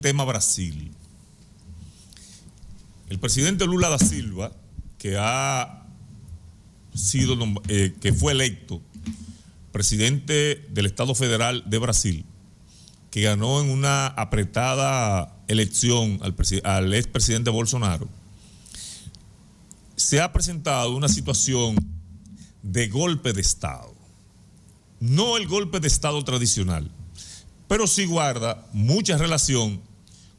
Tema Brasil. El presidente Lula da Silva, que que fue electo presidente del Estado Federal de Brasil, que ganó en una apretada elección al expresidente Bolsonaro, se ha presentado una situación de golpe de Estado. No el golpe de Estado tradicional, pero sí guarda mucha relación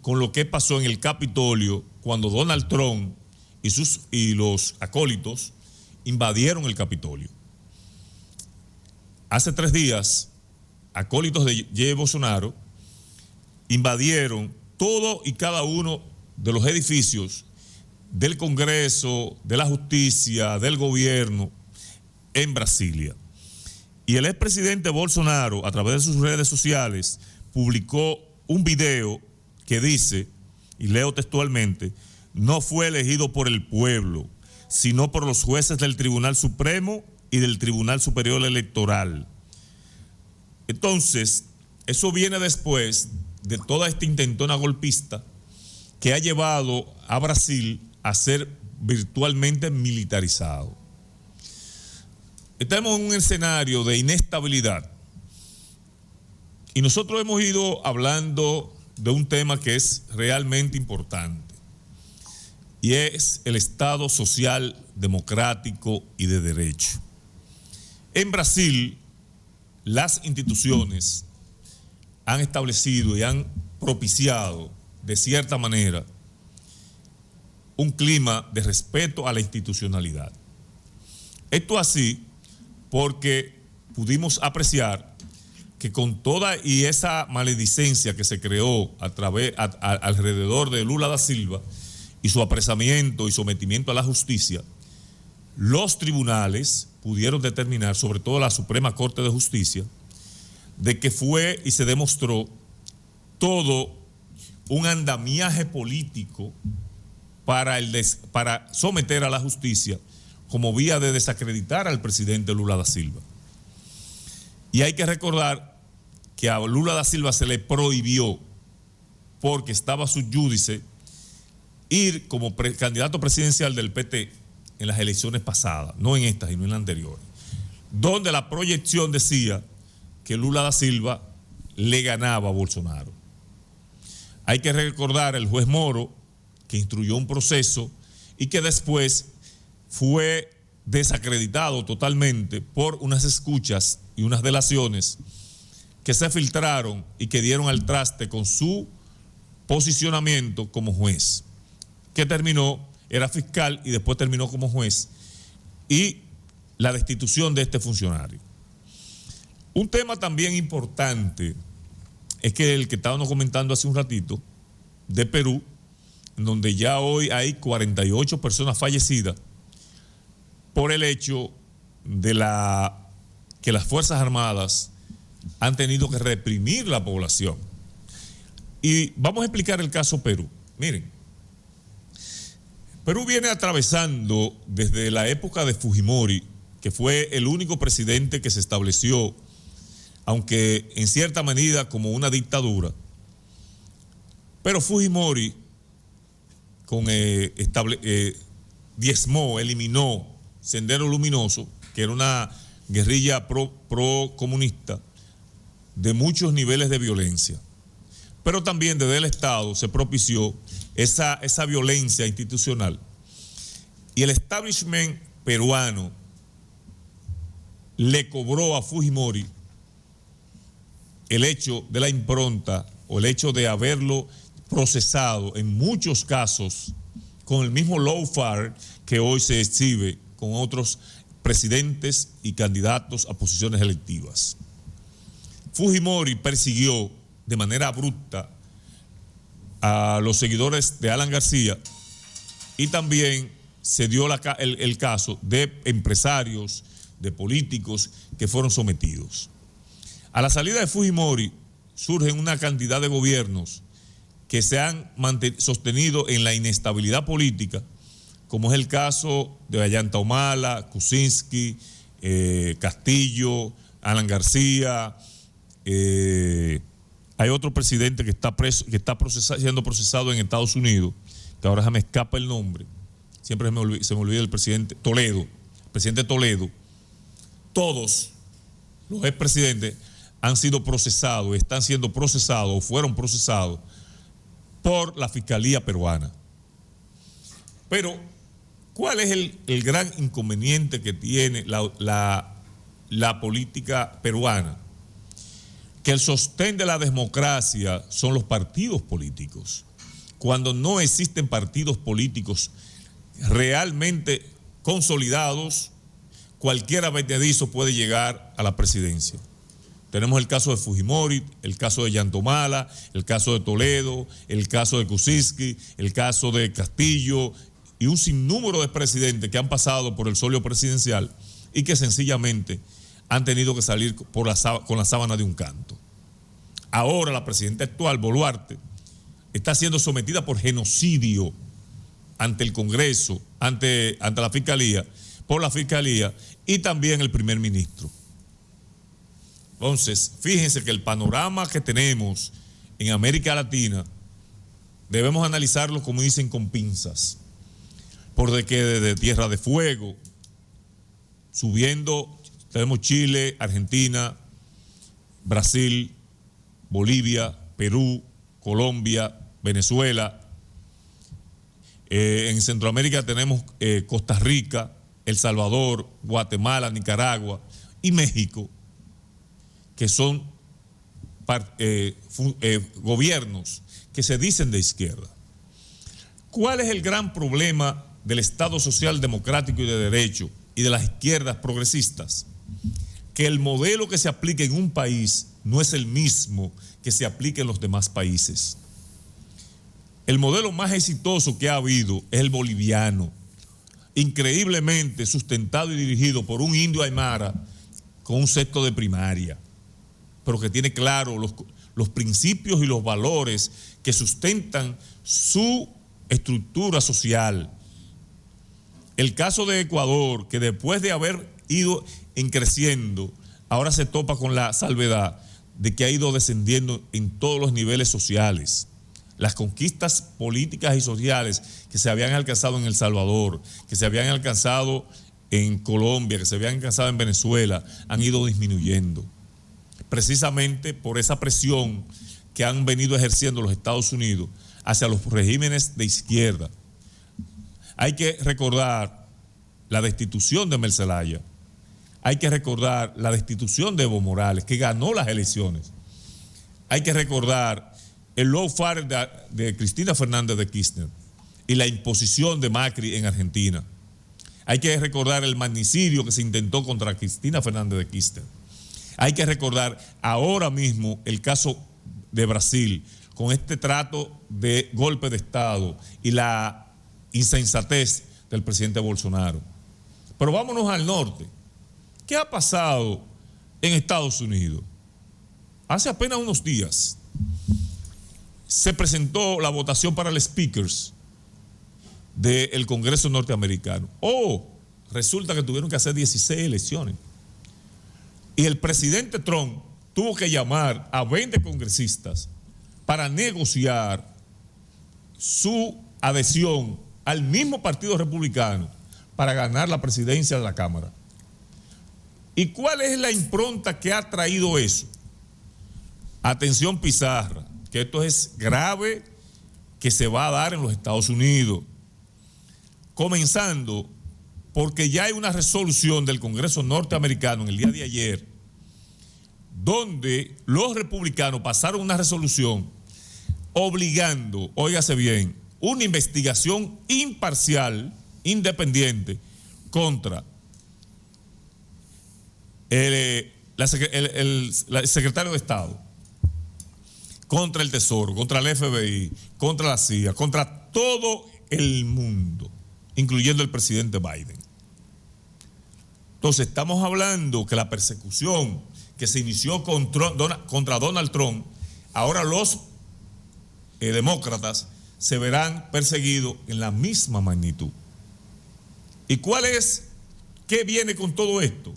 con lo que pasó en el Capitolio cuando Donald Trump y los acólitos invadieron el Capitolio. Hace 3 días, acólitos de Jair Bolsonaro invadieron todo y cada uno de los edificios del Congreso, de la Justicia, del gobierno en Brasilia. Y el expresidente Bolsonaro, a través de sus redes sociales, publicó un video que dice, y leo textualmente: no fue elegido por el pueblo, sino por los jueces del Tribunal Supremo y del Tribunal Superior Electoral. Entonces, eso viene después de toda esta intentona golpista que ha llevado a Brasil a ser virtualmente militarizado. Estamos en un escenario de inestabilidad y nosotros hemos ido hablando de un tema que es realmente importante y es el Estado social, democrático y de derecho. En Brasil, las instituciones han establecido y han propiciado de cierta manera un clima de respeto a la institucionalidad. Esto así porque pudimos apreciar que con toda y esa maledicencia que se creó alrededor de Lula da Silva y su apresamiento y sometimiento a la justicia, los tribunales pudieron determinar, sobre todo la Suprema Corte de Justicia, de que fue y se demostró todo un andamiaje político para someter a la justicia como vía de desacreditar al presidente Lula da Silva. Y hay que recordar que a Lula da Silva se le prohibió, porque estaba sub judice, ir como candidato presidencial del PT en las elecciones pasadas, no en estas, sino en las anteriores, donde la proyección decía que Lula da Silva le ganaba a Bolsonaro. Hay que recordar el juez Moro, que instruyó un proceso y que después fue desacreditado totalmente por unas escuchas y unas delaciones que se filtraron y que dieron al traste con su posicionamiento como juez, que era fiscal y después terminó como juez, y la destitución de este funcionario. Un tema también importante es que el que estábamos comentando hace un ratito, de Perú, donde ya hoy hay 48 personas fallecidas por el hecho de que las Fuerzas Armadas han tenido que reprimir la población. Y vamos a explicar el caso Perú. Miren, Perú viene atravesando desde la época de Fujimori, que fue el único presidente que se estableció, aunque en cierta medida como una dictadura, pero Fujimori eliminó Sendero Luminoso, que era una guerrilla pro-comunista de muchos niveles de violencia. Pero también desde el Estado se propició esa violencia institucional. Y el establishment peruano le cobró a Fujimori el hecho de la impronta o el hecho de haberlo procesado en muchos casos con el mismo lawfare que hoy se exhibe con otros presidentes y candidatos a posiciones electivas. Fujimori persiguió de manera abrupta a los seguidores de Alan García y también se dio el caso de empresarios, de políticos que fueron sometidos. A la salida de Fujimori surgen una cantidad de gobiernos que se han sostenido en la inestabilidad política, como es el caso de Ollanta Humala, Kuczynski, Castillo, Alan García, Hay otro presidente que está preso, que está siendo procesado en Estados Unidos, que ahora se me escapa el nombre. Siempre se me olvida el presidente Toledo. Presidente Toledo. Todos los expresidentes han sido procesados, están siendo procesados o fueron procesados por la Fiscalía peruana. Pero, ¿cuál es el gran inconveniente que tiene la política peruana? Que el sostén de la democracia son los partidos políticos. Cuando no existen partidos políticos realmente consolidados, cualquier avenedizo puede llegar a la presidencia. Tenemos el caso de Fujimori, el caso de Yantomala, el caso de Toledo, el caso de Kuczynski, el caso de Castillo y un sinnúmero de presidentes que han pasado por el solio presidencial y que sencillamente han tenido que salir con la sábana de un canto. Ahora la presidenta actual, Boluarte, está siendo sometida por genocidio ante el Congreso, ante la Fiscalía, por la Fiscalía y también el primer ministro. Entonces, fíjense que el panorama que tenemos en América Latina debemos analizarlo, como dicen, con pinzas. Porque desde Tierra de Fuego, subiendo, tenemos Chile, Argentina, Brasil, Bolivia, Perú, Colombia, Venezuela. En Centroamérica tenemos Costa Rica, El Salvador, Guatemala, Nicaragua y México, que son gobiernos que se dicen de izquierda. ¿Cuál es el gran problema del Estado social democrático y de derecho y de las izquierdas progresistas? Que el modelo que se aplica en un país no es el mismo que se aplica en los demás países. El modelo más exitoso que ha habido es el boliviano, increíblemente sustentado y dirigido por un indio aymara con un sexto de primaria, pero que tiene claro los principios y los valores que sustentan su estructura social. El caso de Ecuador, que después de haber ido creciendo, ahora se topa con la salvedad de que ha ido descendiendo en todos los niveles sociales. Las conquistas políticas y sociales que se habían alcanzado en El Salvador, que se habían alcanzado en Colombia, que se habían alcanzado en Venezuela, han ido disminuyendo. Precisamente por esa presión que han venido ejerciendo los Estados Unidos hacia los regímenes de izquierda. Hay que recordar la destitución de Mel Zelaya. Hay que recordar la destitución de Evo Morales, que ganó las elecciones. Hay que recordar el lawfare de Cristina Fernández de Kirchner y la imposición de Macri en Argentina. Hay que recordar el magnicidio que se intentó contra Cristina Fernández de Kirchner. Hay que recordar ahora mismo el caso de Brasil, con este trato de golpe de Estado y la insensatez del presidente Bolsonaro. Pero vámonos al norte. ¿Qué ha pasado en Estados Unidos? Hace apenas unos días se presentó la votación para el speakers del Congreso norteamericano. Resulta que tuvieron que hacer 16 elecciones. Y el presidente Trump tuvo que llamar a 20 congresistas para negociar su adhesión al mismo Partido Republicano para ganar la presidencia de la Cámara. ¿Y cuál es la impronta que ha traído eso? Atención, Pizarra, que esto es grave, que se va a dar en los Estados Unidos. Comenzando porque ya hay una resolución del Congreso norteamericano en el día de ayer, donde los republicanos pasaron una resolución obligando, óigase bien, una investigación imparcial, independiente, contra el secretario de Estado, contra el Tesoro, contra el FBI, contra la CIA, contra todo el mundo, incluyendo el presidente Biden. Entonces estamos hablando que la persecución que se inició contra Donald Trump, ahora los demócratas se verán perseguidos en la misma magnitud. ¿Y qué viene con todo esto?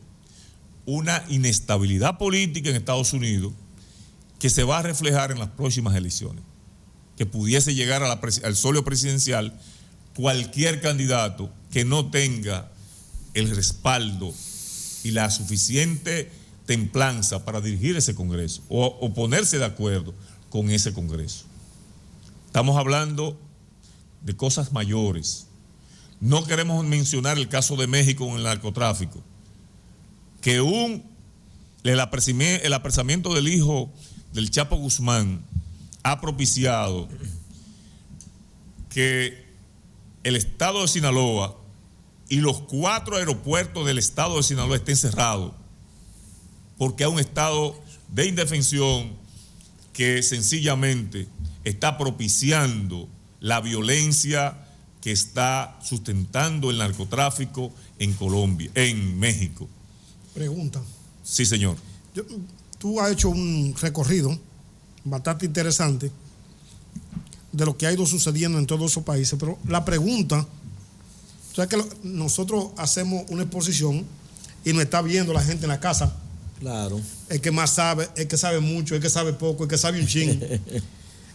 Una inestabilidad política en Estados Unidos que se va a reflejar en las próximas elecciones, que pudiese llegar al solio presidencial cualquier candidato que no tenga el respaldo y la suficiente templanza para dirigir ese Congreso o ponerse de acuerdo con ese Congreso. Estamos hablando de cosas mayores. No queremos mencionar el caso de México en el narcotráfico, que el apresamiento del hijo del Chapo Guzmán ha propiciado que el estado de Sinaloa y los 4 aeropuertos del estado de Sinaloa estén cerrados, porque hay un estado de indefensión que sencillamente está propiciando la violencia que está sustentando el narcotráfico en Colombia, en México. Pregunta. Sí, señor. Tú has hecho un recorrido bastante interesante de lo que ha ido sucediendo en todos esos países, pero la pregunta, o sea, que nosotros hacemos una exposición y nos está viendo la gente en la casa. Claro. El que más sabe, el que sabe mucho, el que sabe poco, el que sabe un chin,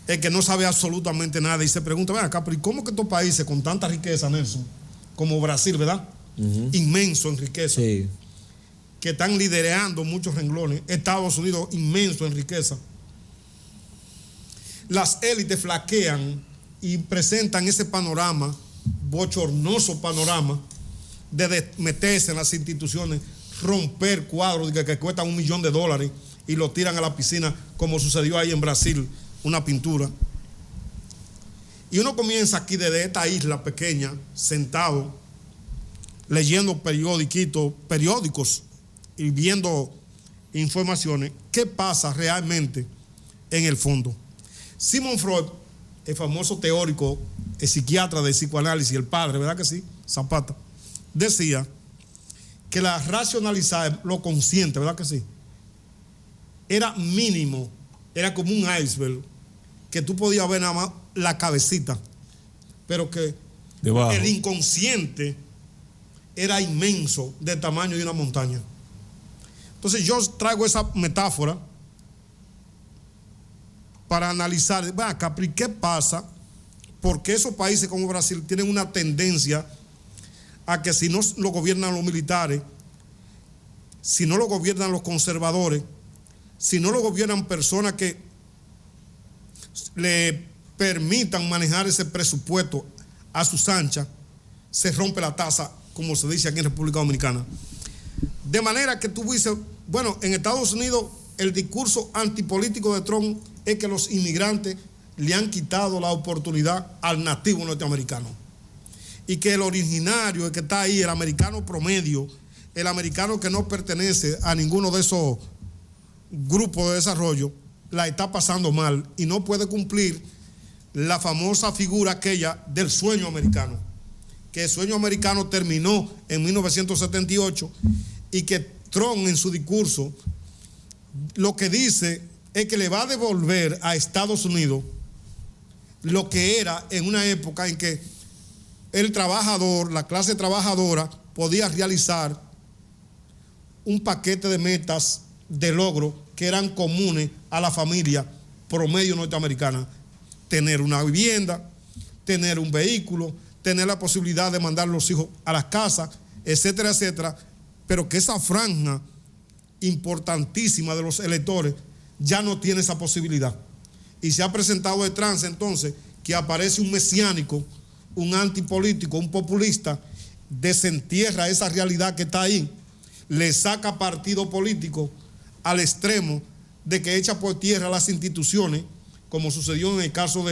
el que no sabe absolutamente nada y se pregunta, ven acá, pero ¿y cómo que estos países con tanta riqueza, Nelson, como Brasil, ¿verdad? Inmenso en riqueza, sí, que están liderando muchos renglones, Estados Unidos inmenso en riqueza, las élites flaquean y presentan ese panorama, bochornoso panorama, de meterse en las instituciones, romper cuadros que cuestan $1 millón y lo tiran a la piscina, como sucedió ahí en Brasil, una pintura. Y uno comienza aquí desde esta isla pequeña, sentado, leyendo periódicos y viendo informaciones. ¿Qué pasa realmente en el fondo? Sigmund Freud, el famoso teórico, el psiquiatra de psicoanálisis, el padre, ¿verdad que sí? Zapata, decía que la racionalizar lo consciente, ¿verdad que sí? Era mínimo, era como un iceberg, que tú podías ver nada más la cabecita, pero que debajo, el inconsciente era inmenso, del tamaño de una montaña. Entonces yo traigo esa metáfora para analizar, acá, ¿qué pasa? Porque esos países como Brasil tienen una tendencia a que si no lo gobiernan los militares, si no lo gobiernan los conservadores, si no lo gobiernan personas que le permitan manejar ese presupuesto a sus anchas, se rompe la taza, como se dice aquí en República Dominicana. De manera que tú dices, bueno, en Estados Unidos el discurso antipolítico de Trump es que los inmigrantes le han quitado la oportunidad al nativo norteamericano. Y que el originario, el que está ahí, el americano promedio, el americano que no pertenece a ninguno de esos grupos de desarrollo, la está pasando mal y no puede cumplir la famosa figura aquella del sueño americano. Que el sueño americano terminó en 1978 y que Trump en su discurso lo que dice es que le va a devolver a Estados Unidos lo que era en una época en que el trabajador, la clase trabajadora, podía realizar un paquete de metas de logro que eran comunes a la familia promedio norteamericana. Tener una vivienda, tener un vehículo, tener la posibilidad de mandar los hijos a las casas, etcétera, etcétera, pero que esa franja importantísima de los electores ya no tiene esa posibilidad. Y se ha presentado de trance entonces que aparece un mesiánico, un antipolítico, un populista, desentierra esa realidad que está ahí, le saca partido político al extremo de que echa por tierra las instituciones, como sucedió en el caso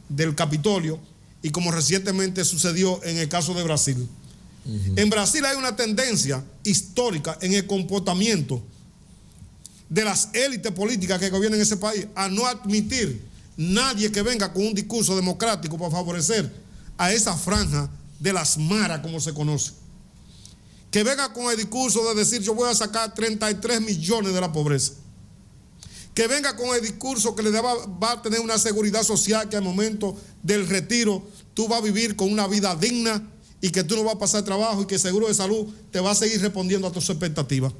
del Capitolio y como recientemente sucedió en el caso de Brasil. En Brasil hay una tendencia histórica en el comportamiento de las élites políticas que gobiernan ese país a no admitir nadie que venga con un discurso democrático para favorecer a esa franja de las maras, como se conoce. Que venga con el discurso de decir yo voy a sacar 33 millones de la pobreza. Que venga con el discurso que va a tener una seguridad social, que al momento del retiro tú vas a vivir con una vida digna y que tú no vas a pasar trabajo y que el seguro de salud te va a seguir respondiendo a tus expectativas.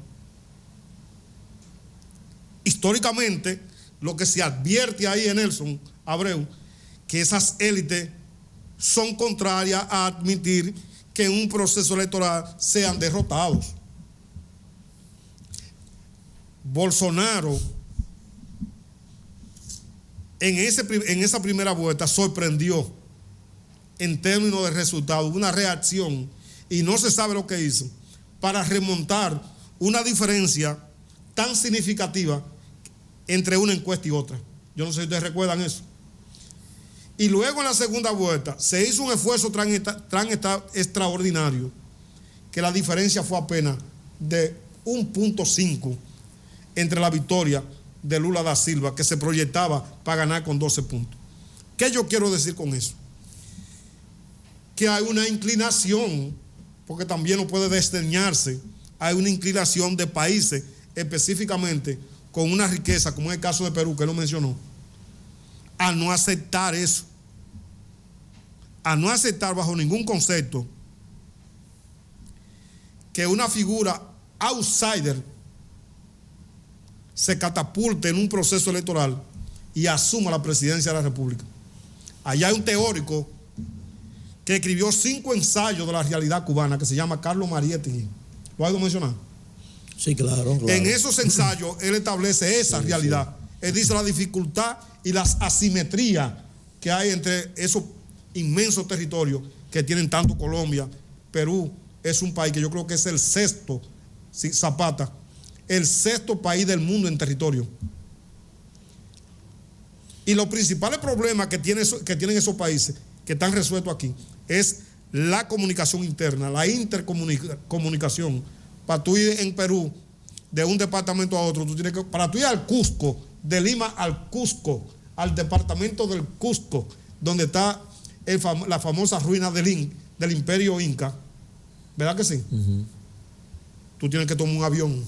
Históricamente, lo que se advierte ahí en Nelson Abreu, que esas élites son contrarias a admitir que en un proceso electoral sean derrotados. Bolsonaro en esa primera vuelta sorprendió en términos de resultados, una reacción, y no se sabe lo que hizo, para remontar una diferencia tan significativa entre una encuesta y otra. Yo no sé si ustedes recuerdan eso. Y luego en la segunda vuelta se hizo un esfuerzo tan extraordinario que la diferencia fue apenas de 1.5 entre la victoria de Lula da Silva, que se proyectaba para ganar con 12 puntos. ¿Qué yo quiero decir con eso? Que hay una inclinación, porque también no puede desdeñarse, hay una inclinación de países específicamente con una riqueza, como es el caso de Perú, que él lo mencionó, a no aceptar eso, a no aceptar bajo ningún concepto que una figura outsider se catapulte en un proceso electoral y asuma la presidencia de la República. Allá hay un teórico que escribió 5 ensayos de la realidad cubana, que se llama Carlos Marietti. ¿Lo ha mencionado? Sí, claro. En esos ensayos él establece esa realidad. Sí. Él dice la dificultad y las asimetrías que hay entre esos inmensos territorios que tienen tanto Colombia. Perú es un país que yo creo que es el sexto, sí, Zapata, el sexto país del mundo en territorio. Y los principales problemas que tienen esos países que están resueltos aquí es la comunicación interna, la intercomunicación. Para tú ir en Perú de un departamento a otro, para tú ir al Cusco, de Lima al Cusco, al departamento del Cusco, donde está la famosa ruina del Imperio Inca, ¿verdad que sí? Uh-huh. Tú tienes que tomar un avión.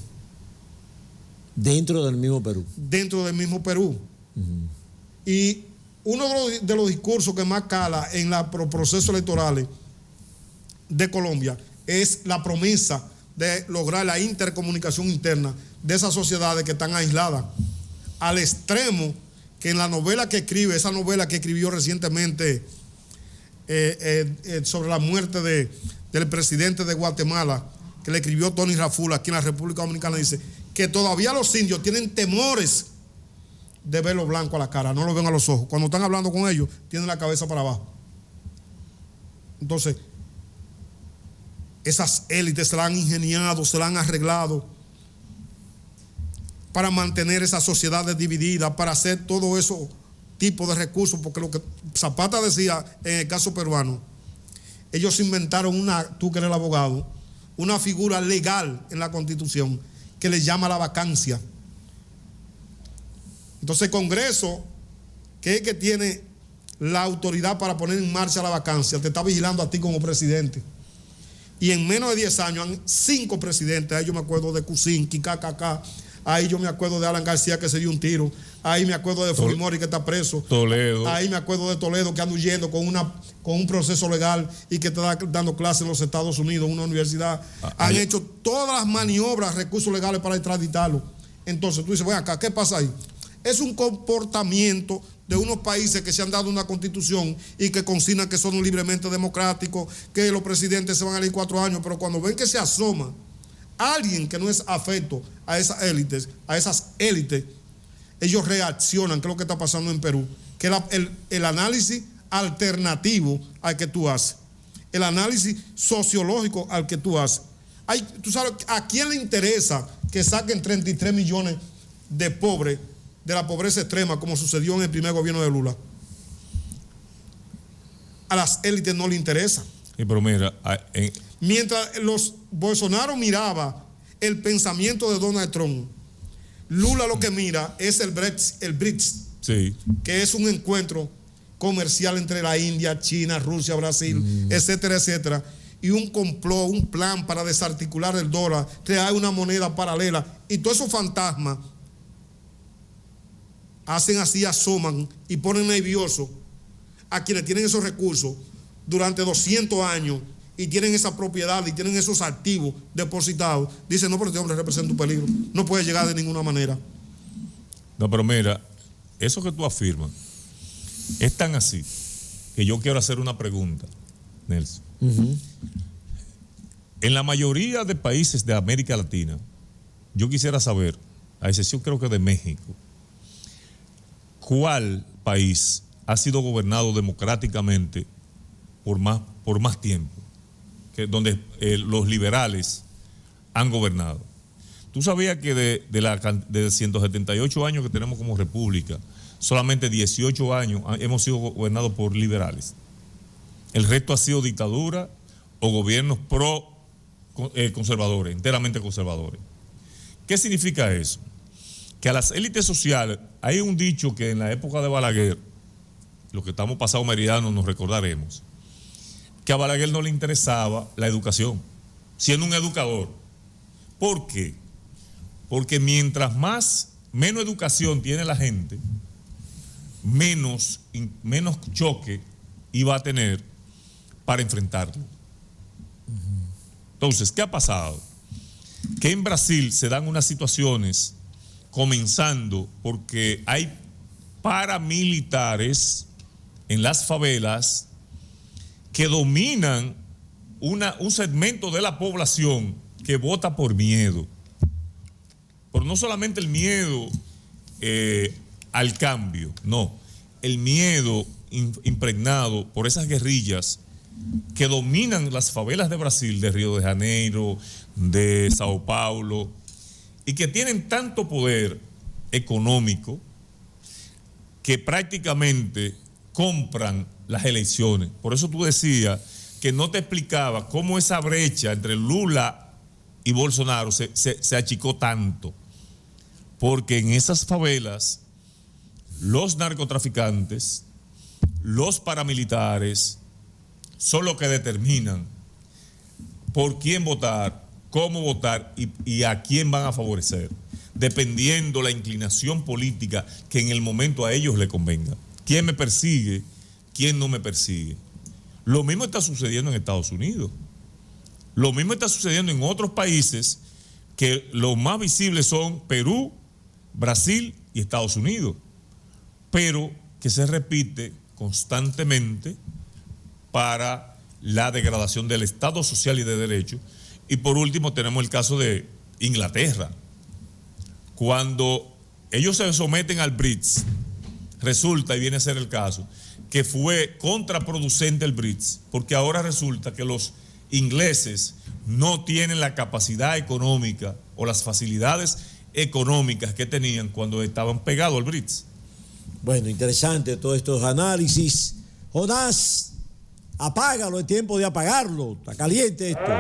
Dentro del mismo Perú. Dentro del mismo Perú. Uh-huh. Y uno de los discursos que más cala en los procesos electorales de Colombia es la promesa de lograr la intercomunicación interna de esas sociedades que están aisladas, al extremo que en la novela que escribe, esa novela que escribió recientemente sobre la muerte del presidente de Guatemala, que le escribió Tony Raful aquí en la República Dominicana, dice que todavía los indios tienen temores de verlo blanco a la cara, no lo ven a los ojos. Cuando están hablando con ellos, tienen la cabeza para abajo. Entonces, esas élites se la han ingeniado, se la han arreglado para mantener esas sociedades divididas, para hacer todo eso tipo de recursos, porque lo que Zapata decía en el caso peruano, ellos inventaron tú que eres el abogado, una figura legal en la Constitución que le llama la vacancia. Entonces el Congreso, que es el que tiene la autoridad para poner en marcha la vacancia, te está vigilando a ti como presidente. Y en menos de 10 años han 5 presidentes. Ahí yo me acuerdo de Kuczynski, KKK. Ahí yo me acuerdo de Alan García, que se dio un tiro. Ahí me acuerdo de Fujimori, que está preso. Toledo. Ahí me acuerdo de Toledo, que anda huyendo con un proceso legal y que está dando clases en los Estados Unidos, en una universidad. Han hecho todas las maniobras, recursos legales para extraditarlo. Entonces tú dices, bueno, acá, ¿qué pasa ahí? Es un comportamiento de unos países que se han dado una constitución y que consignan que son libremente democráticos, que los presidentes se van a elegir 4 años, pero cuando ven que se asoma alguien que no es afecto a esas élites, ellos reaccionan. ¿Qué es lo que está pasando en Perú? Que el análisis alternativo al que tú haces, el análisis sociológico al que tú haces. Tú sabes, ¿a quién le interesa que saquen 33 millones de pobres de la pobreza extrema, como sucedió en el primer gobierno de Lula? A las élites no le interesa. Sí, pero mira, mientras Bolsonaro miraba el pensamiento de Donald Trump, Lula lo que mira es el BRICS, sí, que es un encuentro comercial entre la India, China, Rusia, Brasil, etcétera, etcétera, y un complot, un plan para desarticular el dólar, crear una moneda paralela, y todos esos fantasmas hacen así, asoman y ponen nerviosos a quienes tienen esos recursos durante 200 años y tienen esa propiedad y tienen esos activos depositados. Dicen, no, pero este hombre representa un peligro, no puede llegar de ninguna manera. No, pero mira, eso que tú afirmas es tan así que yo quiero hacer una pregunta, Nelson. En la mayoría de países de América Latina, yo quisiera saber, a excepción creo que de México, ¿cuál país ha sido gobernado democráticamente por más tiempo? Donde los liberales han gobernado. ¿Tú sabías que de 178 años que tenemos como república, solamente 18 años hemos sido gobernados por liberales? El resto ha sido dictadura o gobiernos conservadores, enteramente conservadores. ¿Qué significa eso? Que a las élites sociales, hay un dicho que en la época de Balaguer, los que estamos pasados meridianos nos recordaremos, que a Balaguer no le interesaba la educación, siendo un educador. ¿Por qué? Porque mientras menos educación tiene la gente, menos choque iba a tener para enfrentarlo. Entonces, ¿qué ha pasado? Que en Brasil se dan unas situaciones, comenzando porque hay paramilitares en las favelas que dominan un segmento de la población que vota por miedo. Pero no solamente el miedo al cambio, no. El miedo impregnado por esas guerrillas que dominan las favelas de Brasil, de Río de Janeiro, de Sao Paulo, y que tienen tanto poder económico que prácticamente compran las elecciones. Por eso tú decías que no te explicaba cómo esa brecha entre Lula y Bolsonaro se achicó tanto. Porque en esas favelas, los narcotraficantes, los paramilitares, son los que determinan por quién votar, cómo votar y a quién van a favorecer, dependiendo la inclinación política que en el momento a ellos le convenga. ¿Quién me persigue? ¿Quién no me persigue? Lo mismo está sucediendo en Estados Unidos. Lo mismo está sucediendo en otros países que los más visibles son Perú, Brasil y Estados Unidos, pero que se repite constantemente para la degradación del Estado social y de derecho. Y por último tenemos el caso de Inglaterra. Cuando ellos se someten al BRICS, resulta, y viene a ser el caso, que fue contraproducente el BRICS, porque ahora resulta que los ingleses no tienen la capacidad económica o las facilidades económicas que tenían cuando estaban pegados al BRICS. Bueno, interesante todos estos análisis. Jonás, apágalo, es tiempo de apagarlo. Está caliente esto.